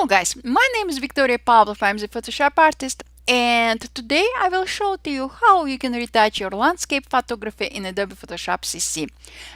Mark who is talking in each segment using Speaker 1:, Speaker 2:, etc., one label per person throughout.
Speaker 1: Hello guys, my name is Victoria Pavlov. I'm the Photoshop artist, and today I will show to you how you can retouch your landscape photography in Adobe Photoshop CC.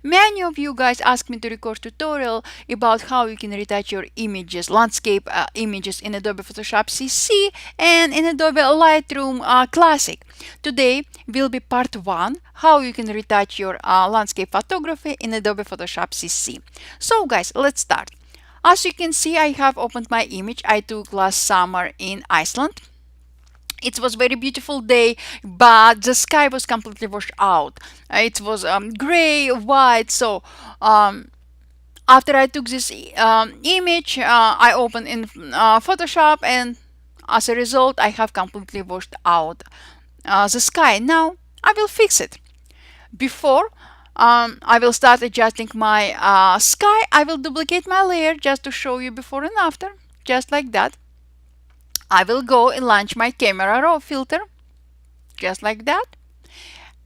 Speaker 1: Many of you guys asked me to record tutorial about how you can retouch your images, landscape images in Adobe Photoshop CC and in Adobe Lightroom Classic. Today will be part 1, how you can retouch your landscape photography in Adobe Photoshop CC. So guys, let's start. As you can see, I have opened my image I took last summer in Iceland. It was very beautiful day, but the sky was completely washed out. It was gray, white. So after I took this image, I opened in Photoshop, and as a result, I have completely washed out the sky. Now I will fix it. Before I will start adjusting my sky, I will duplicate my layer just to show you before and after, just like that. I will go and launch my camera raw filter, just like that.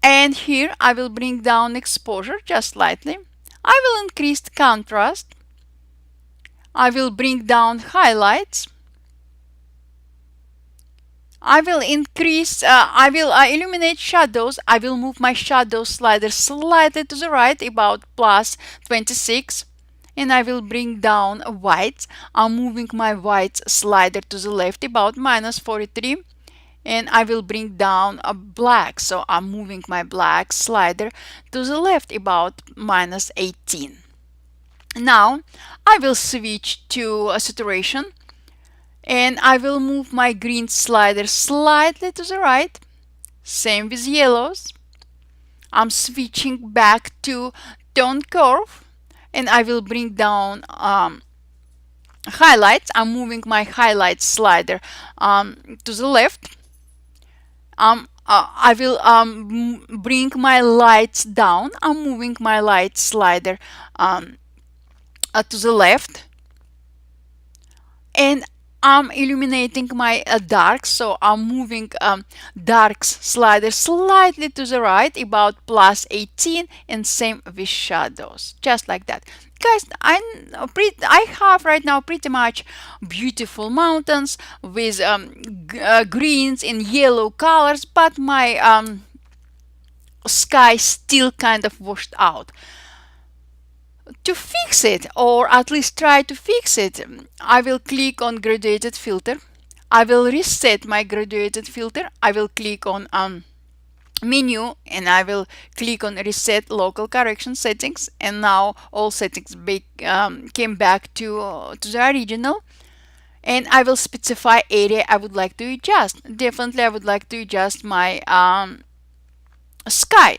Speaker 1: And here I will bring down exposure just slightly. I will increase contrast. I will bring down highlights. I will illuminate shadows. I will move my shadow slider slightly to the right, about plus 26. And I will bring down whites. I'm moving my whites slider to the left, about minus 43. And I will bring down a black. So I'm moving my black slider to the left, about minus 18. Now I will switch to saturation. And I will move my green slider slightly to the right. Same with yellows. I'm switching back to tone curve, and I will bring down highlights. I'm moving my highlight slider to the left. I will bring my lights down. I'm moving my light slider to the left. And I'm illuminating my darks, so I'm moving darks slider slightly to the right, about plus 18, and same with shadows, just like that. Guys, I have right now pretty much beautiful mountains with greens and yellow colors, but my sky still kind of washed out. To fix it, or at least try to fix it, I will click on graduated filter. I will reset my graduated filter. I will click on menu, and I will click on reset local correction settings, and now all settings came back to the original. And I will specify area I would like to adjust. Definitely I would like to adjust my sky.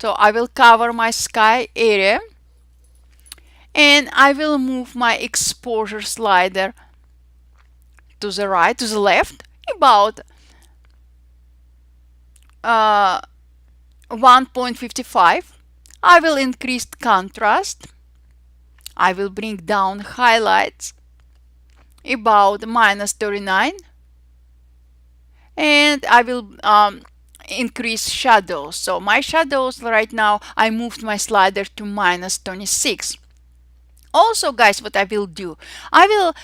Speaker 1: So I will cover my sky area, and I will move my exposure slider to the right, to the left, about 1.55. I will increase contrast. I will bring down highlights about minus 39. And I will increase shadows. So my shadows right now, I moved my slider to minus 26. Also, guys, what I will do, I will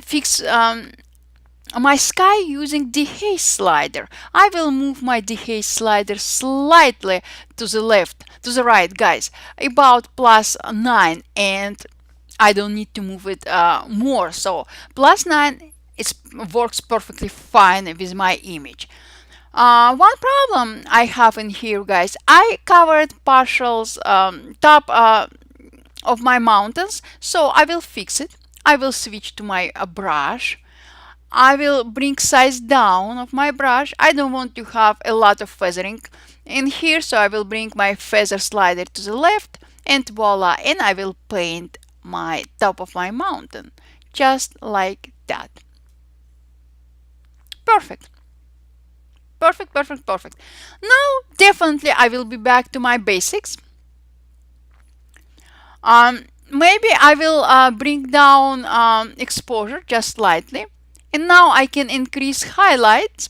Speaker 1: fix my sky using dehaze slider. I will move my dehaze slider slightly to the left, to the right, guys, about plus 9, and I don't need to move it more. So plus 9 works perfectly fine with my image. One problem I have in here, guys, I covered partials top of my mountains, so I will fix it. I will switch to my brush. I will bring size down of my brush. I don't want to have a lot of feathering in here, so I will bring my feather slider to the left, and voila, and I will paint my top of my mountain just like that. Perfect. Perfect, perfect, perfect. Now definitely I will be back to my basics. Maybe I will bring down exposure just slightly, and now I can increase highlights.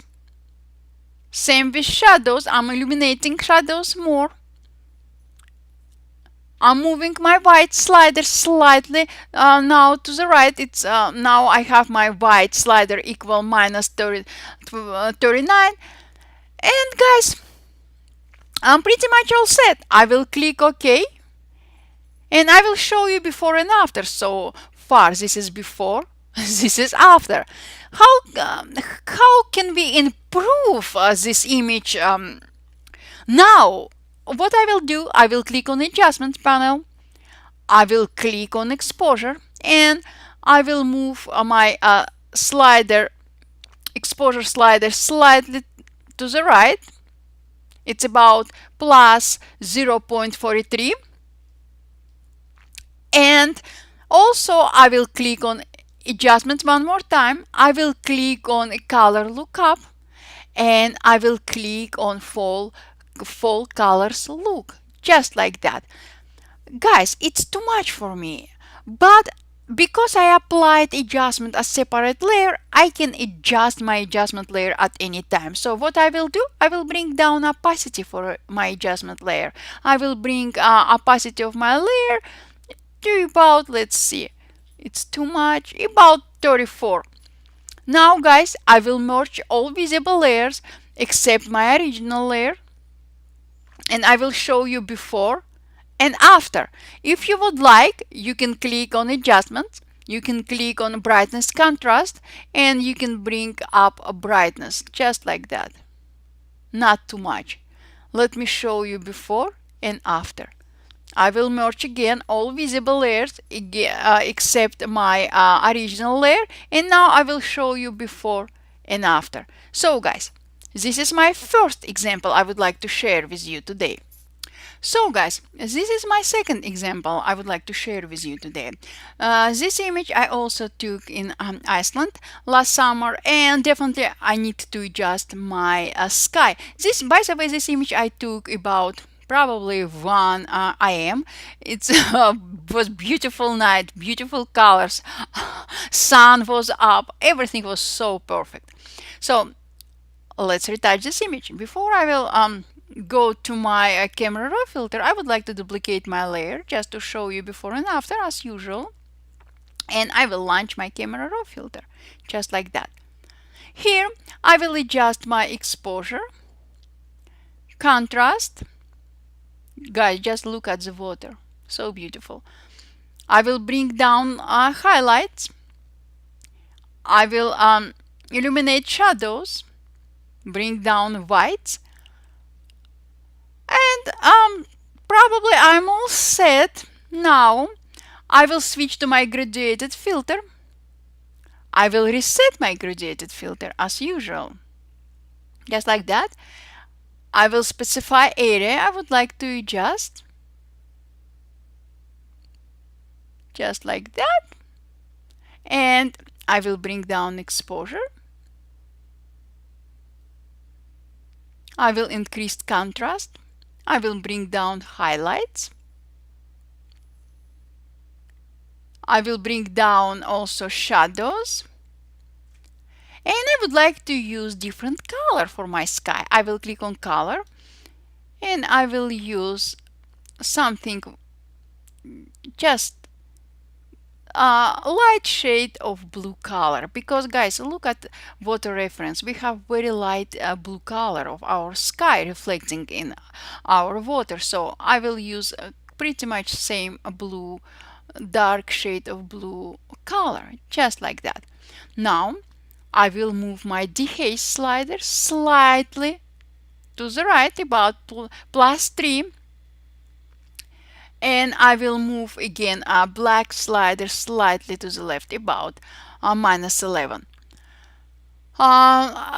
Speaker 1: Same with shadows. I'm illuminating shadows more. I'm moving my white slider slightly now to the right. It's now I have my white slider equal minus 39. And guys, I'm pretty much all set. I will click OK, and I will show you before and after. So far, this is before, this is after. How can we improve this image now? What I will do, I will click on Adjustment panel. I will click on Exposure, and I will move my exposure slider slightly to the right. It's about plus 0.43. And also I will click on Adjustment one more time. I will click on Color Lookup, and I will click on Fall Colors Look, just like that. Guys, it's too much for me, but because I applied adjustment as separate layer, I can adjust my adjustment layer at any time. So what I will do, I will bring down opacity for my adjustment layer. I will bring opacity of my layer to about, let's see, it's too much, about 34. Now guys, I will merge all visible layers except my original layer, and I will show you before and after. If you would like, you can click on Adjustments, you can click on Brightness Contrast, and you can bring up a brightness just like that. Not too much. Let me show you before and after. I will merge again all visible layers except my original layer, and now I will show you before and after. So guys, this is my first example I would like to share with you today. So guys, this is my second example I would like to share with you today. This image I also took in Iceland last summer, and definitely I need to adjust my sky. This, by the way, this image I took about probably 1 a.m. It was beautiful night, beautiful colors, sun was up, everything was so perfect. So let's retouch this image. Before I will go to my camera raw filter, I would like to duplicate my layer just to show you before and after as usual. And I will launch my camera raw filter just like that. Here I will adjust my exposure, contrast. Guys, just look at the water, so beautiful. I will bring down highlights. I will illuminate shadows, bring down whites, and probably I'm all set. Now I will switch to my graduated filter. I will reset my graduated filter as usual, just like that. I will specify area I would like to adjust, just like that. And I will bring down exposure. I will increase contrast. I will bring down highlights. I will bring down also shadows. And I would like to use different color for my sky. I will click on color, and I will use something just a light shade of blue color, because guys, look at water reference. We have very light blue color of our sky reflecting in our water. So I will use pretty much same blue, dark shade of blue color, just like that. Now I will move my dehaze slider slightly to the right, about +3, and I will move again a black slider slightly to the left, about -11.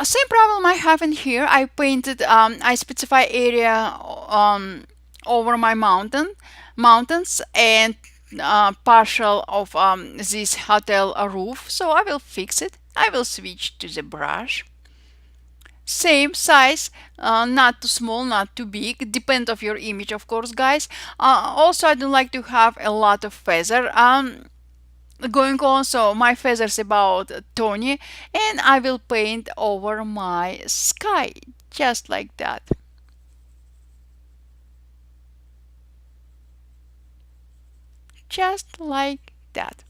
Speaker 1: Same problem I have in here. I painted, I specify area over my mountains and partial of this hotel roof. So I will fix it. I will switch to the brush. Same size, not too small, not too big, depend of your image, of course, guys. Also, I don't like to have a lot of feather going on, so my feathers about 20, and I will paint over my sky just like that. just like that.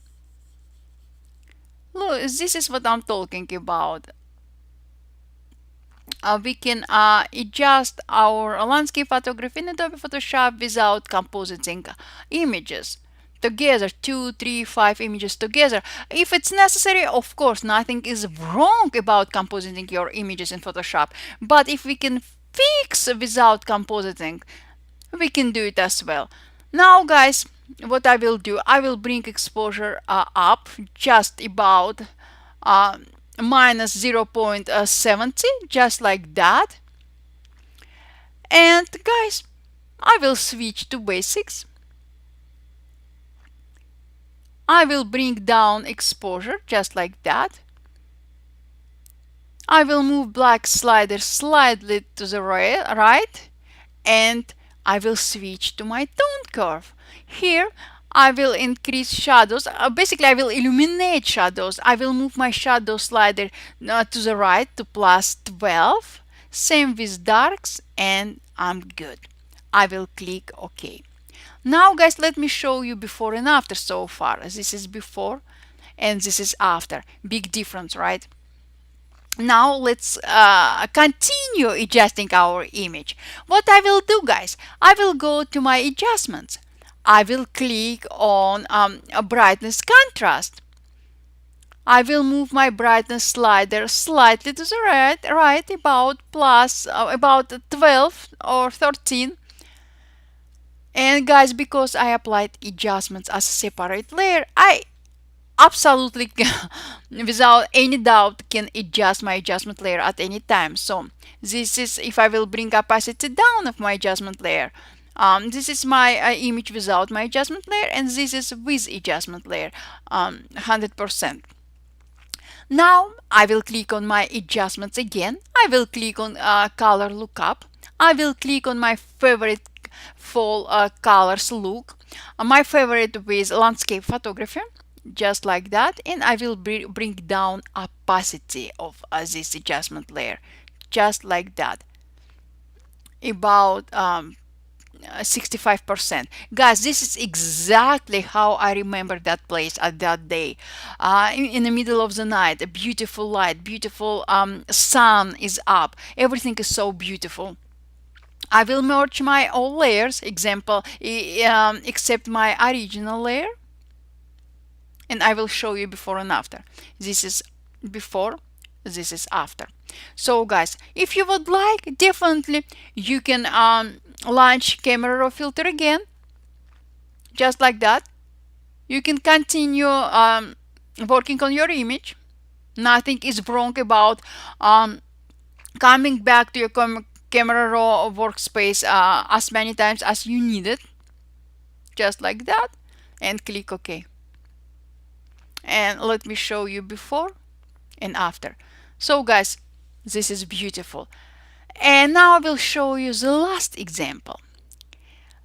Speaker 1: Look, this is what I'm talking about. We can adjust our landscape photography in Adobe Photoshop without compositing images together, 2, 3, 5 images together. If it's necessary, of course, nothing is wrong about compositing your images in Photoshop. But if we can fix without compositing, we can do it as well. Now, guys, what I will do, I will bring exposure up just about minus 0.70, just like that. And guys, I will switch to basics. I will bring down exposure just like that. I will move black slider slightly to the right, and I will switch to my tone curve. Here I will increase shadows. Basically, I will illuminate shadows. I will move my shadow slider to the right to plus 12. Same with darks, and I'm good. I will click OK. Now, guys, let me show you before and after so far. This is before and this is after. Big difference, right? Now let's continue adjusting our image. What I will do, guys, I will go to my adjustments. I will click on brightness contrast. I will move my brightness slider slightly to the right about plus about 12 or 13. And guys, because I applied adjustments as a separate layer, I absolutely without any doubt can adjust my adjustment layer at any time. So this is if I will bring opacity down of my adjustment layer. This is my image without my adjustment layer, and this is with adjustment layer, 100%. Now I will click on my adjustments again. I will click on color lookup. I will click on my favorite fall colors look. My favorite with landscape photography, just like that, and I will bring down opacity of this adjustment layer, just like that, about 65%. Guys, this is exactly how I remember that place at that day. In the middle of the night, a beautiful light, beautiful sun is up. Everything is so beautiful. I will merge my all layers, example, except my original layer. And I will show you before and after. This is before, this is after. So guys, if you would like, definitely you can launch camera raw filter again, just like that. You can continue working on your image. Nothing is wrong about coming back to your camera raw workspace as many times as you need it, just like that, and click OK. And let me show you before and after. So guys, this is beautiful. And now I will show you the last example.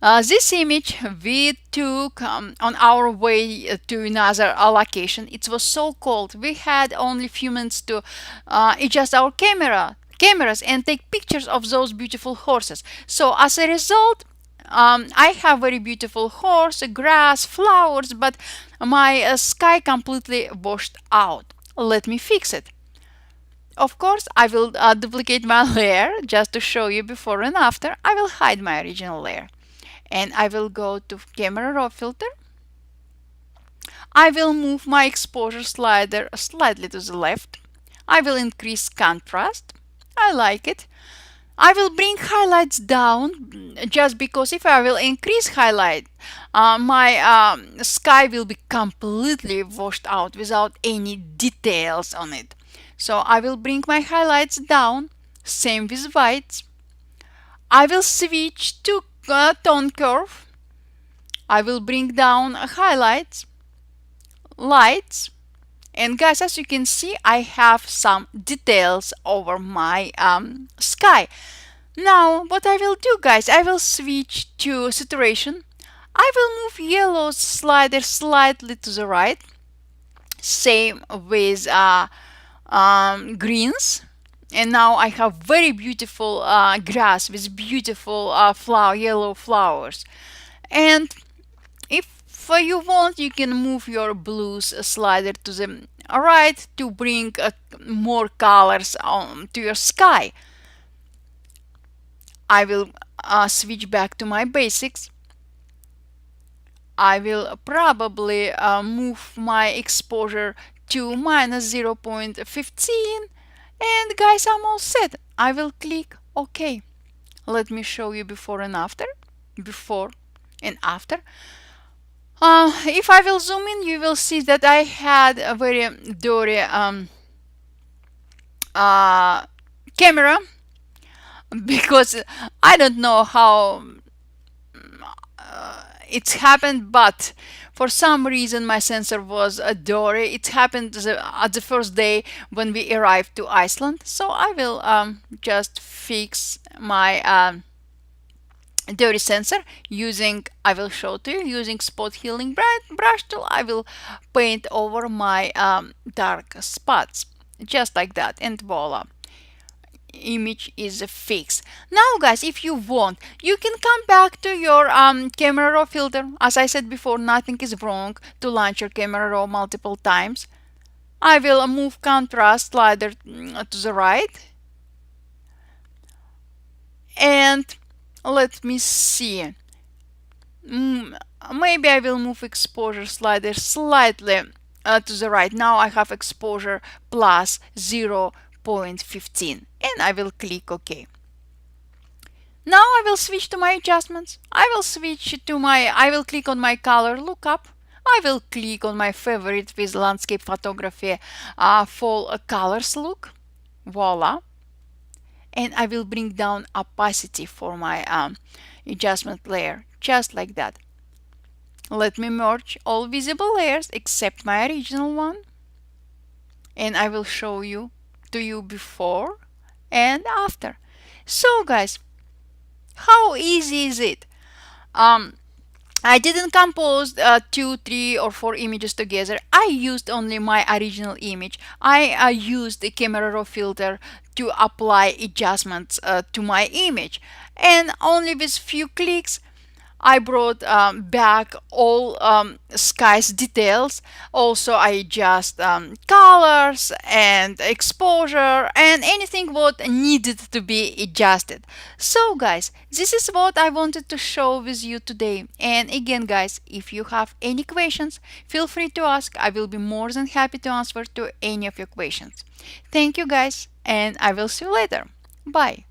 Speaker 1: This image we took on our way to another location. It was so cold. We had only a few minutes to adjust our cameras and take pictures of those beautiful horses. So as a result, I have very beautiful horse, grass, flowers, but my sky completely washed out. Let me fix it. Of course, I will duplicate my layer just to show you before and after. I will hide my original layer. And I will go to camera raw filter. I will move my exposure slider slightly to the left. I will increase contrast. I like it. I will bring highlights down just because if I will increase highlight, my sky will be completely washed out without any details on it. So I will bring my highlights down, same with whites. I will switch to tone curve. I will bring down highlights, lights, and guys, as you can see, I have some details over my sky. Now, what I will do, guys, I will switch to saturation. I will move yellow slider slightly to the right. Same with greens. And now I have very beautiful grass with beautiful yellow flowers. And if If you want, you can move your blues slider to the right to bring more colors to your sky. I will switch back to my basics. I will probably move my exposure to minus 0.15, and guys, I'm all set. I will click OK. Let me show you before and after. Before and after. If I will zoom in, you will see that I had a very dirty camera, because I don't know how it's happened, but for some reason my sensor was dirty. It happened at the first day when we arrived to Iceland, so I will just fix my dirty sensor using, I will show to you, using spot healing brush tool. I will paint over my dark spots just like that, and voila, image is fixed. Now guys, if you want, you can come back to your camera raw filter. As I said before, nothing is wrong to launch your camera raw multiple times. I will move contrast slider to the right, and let me see, maybe I will move exposure slider slightly to the right. Now I have exposure plus 0.15, and I will click OK. Now I will switch to my adjustments. I will click on my color lookup. I will click on my favorite with landscape photography fall colors look. Voila. And I will bring down opacity for my adjustment layer, just like that. Let me merge all visible layers except my original one, and I will show you before and after. So guys, how easy is it? I didn't compose 2, 3 or 4 images together. I used only my original image. I used the camera raw filter to apply adjustments to my image, and only with few clicks I brought back all skies details. Also I adjust colors and exposure and anything what needed to be adjusted. So guys, this is what I wanted to show with you today. And again guys, if you have any questions, feel free to ask. I will be more than happy to answer to any of your questions. Thank you guys, and I will see you later. Bye.